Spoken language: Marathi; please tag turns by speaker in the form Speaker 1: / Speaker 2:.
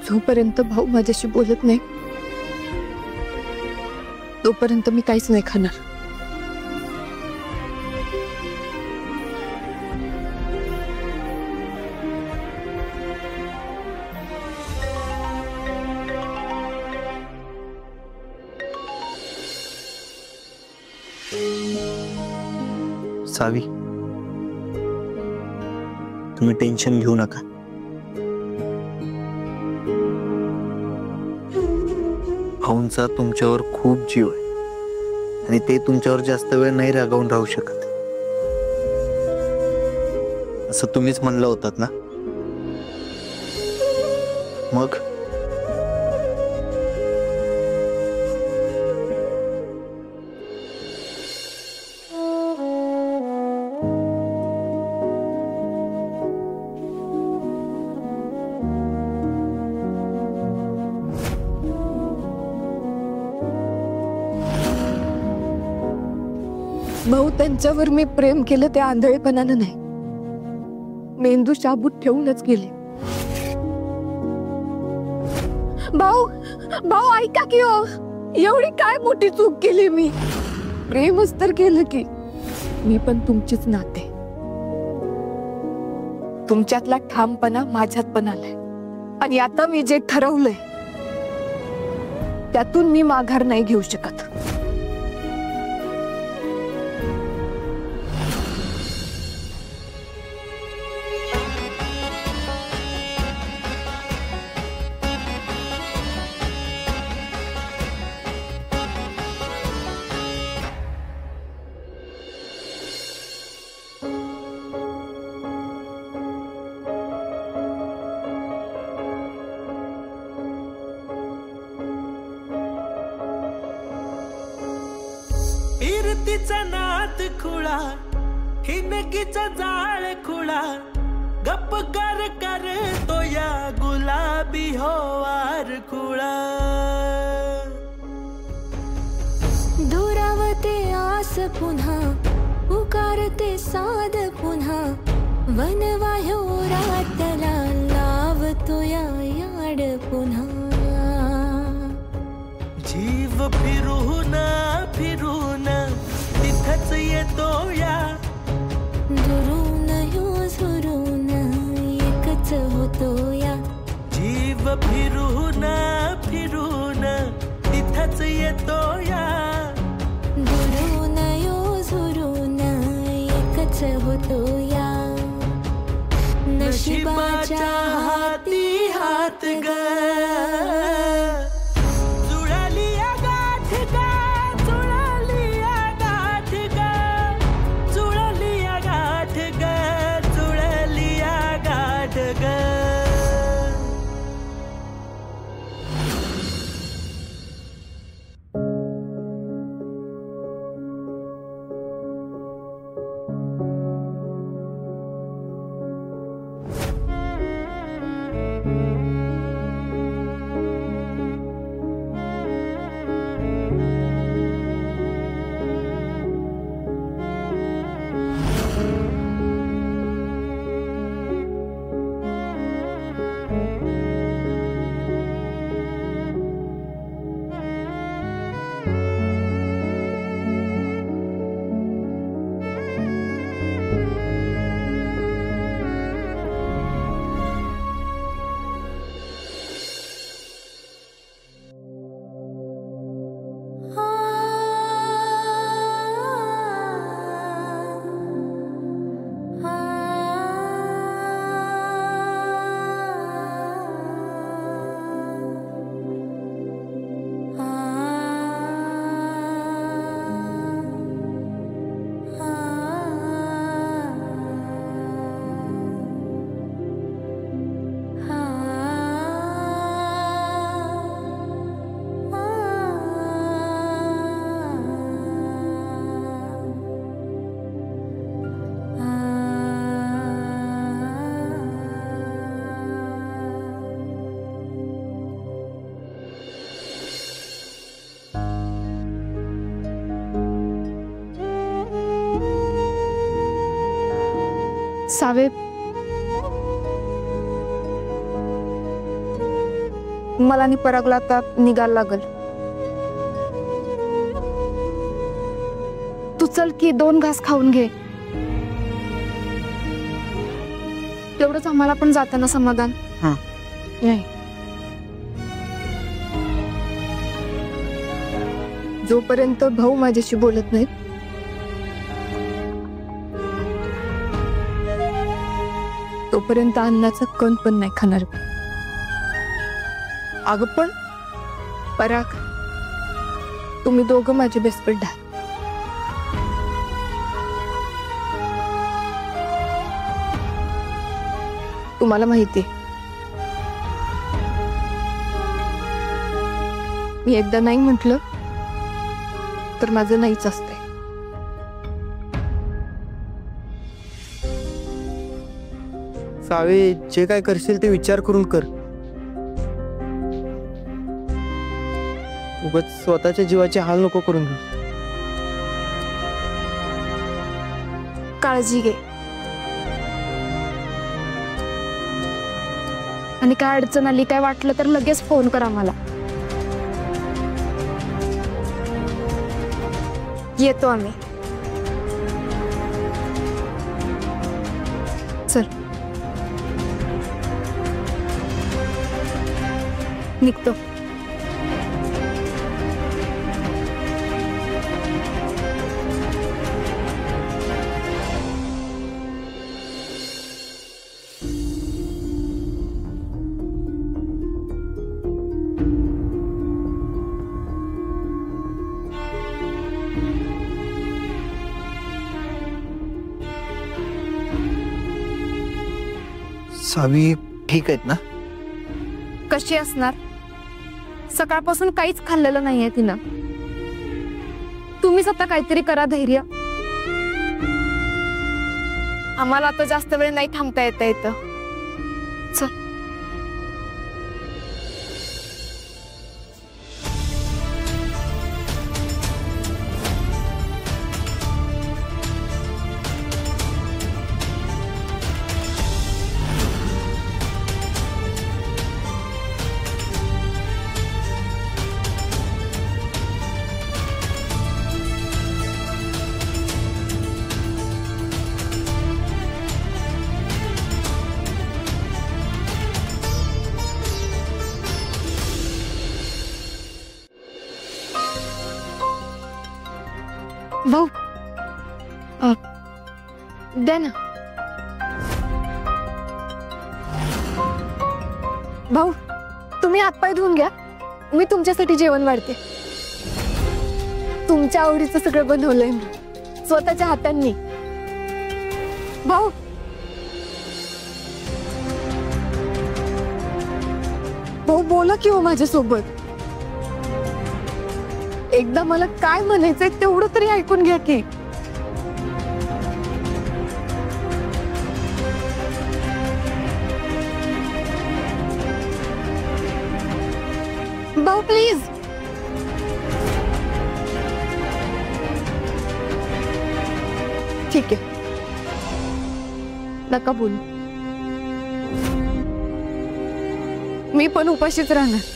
Speaker 1: जोपर्यंत भाऊ माझ्याशी बोलत नाही तोपर्यंत मी काहीच नाही खाणार.
Speaker 2: सावी, तुम्ही टेन्शन घेऊ नका. भाऊंचा तुमच्यावर खूप जीव आहे आणि ते तुमच्यावर जास्त वेळ नाही रागावून राहू शकत, असं तुम्हीच म्हणलं होतात ना. मग
Speaker 1: भाऊ, त्यांच्यावर मी प्रेम केलं ते आंधळेपणानं नाही, मेंदू शाबूत ठेवूनच गेले. भाऊ भाऊ ऐका की हो, एवढी काय मोठी चूक केली मी. प्रेमच तर केलं की. मी पण तुमचीच नाते. तुमच्यातला ठामपणा माझ्यात पण आलाय आणि आता मी जे ठरवलंय त्यातून मी माघार नाही घेऊ शकत.
Speaker 3: तिचा नाद खुळा, हिनकीचा जाळ खुळा, गप्प कर कर तो या गुलाबी होवार खुळा.
Speaker 4: दुरावते आस पुन्हा, उकारते साद पुन्हा, वनवाह्यो रातला लावतो या याड पुन्हा.
Speaker 3: जीव फिरून फिरून तिथंच येतो या,
Speaker 4: दुरून यो झुरून एकच होतो या.
Speaker 3: जीव फिरून फिरून तिथंच येतो या,
Speaker 4: दुरून यो झुरून एकच होतो या. नशिबाच्या हाती हात ग,
Speaker 1: सावे, मला आणि परागला आता निघायला लागल. तू चल की 2 घास खाऊन घे. तेवढंच आम्हाला पण जाताना समाधान.
Speaker 2: हं.
Speaker 1: नाही, जोपर्यंत भाऊ माझ्याशी बोलत नाहीत तोपर्यंत अन्नाचा कण पण नाही खाणार. अगं पण पराग, तुम्ही दोघं माझे बेस्ट फ्रेंड आहात. तुम्हाला माहिती मी एकदा नाही म्हटलं तर माझं नाहीच असतंय.
Speaker 5: सावे, जे काय करशील ते विचार करून कर. उगाच स्वतःच्या जीवाचे हाल नको करून घेऊ.
Speaker 1: काळजी घे आणि काय अडचण आली काय वाटलं तर लगेच फोन करा मला. येतो आम्ही. चल निघतो.
Speaker 2: सावी ठीक आहेत ना?
Speaker 1: कशी असणार? सकाळपासून काहीच खाल्लेलं नाहीये तिनं. तुम्हीच आता काहीतरी करा धैर्य. आम्हाला आता जास्त वेळ नाही थांबता येता येतं. चल. भाऊ द्या ना. भाऊ तुम्ही हातपाय धुवून घ्या, मी तुमच्यासाठी जेवण वाढते. तुमच्या आवडीचं सगळं बनवलंय मी स्वतःच्या हातांनी. भाऊ भाऊ बोला की हो माझ्यासोबत. एकदा मला काय म्हणायचंय तेवढं तरी ऐकून घ्या की. भाऊ प्लीज. ठीक आहे, नका बोलू. मी पण उपाशीच राहणार.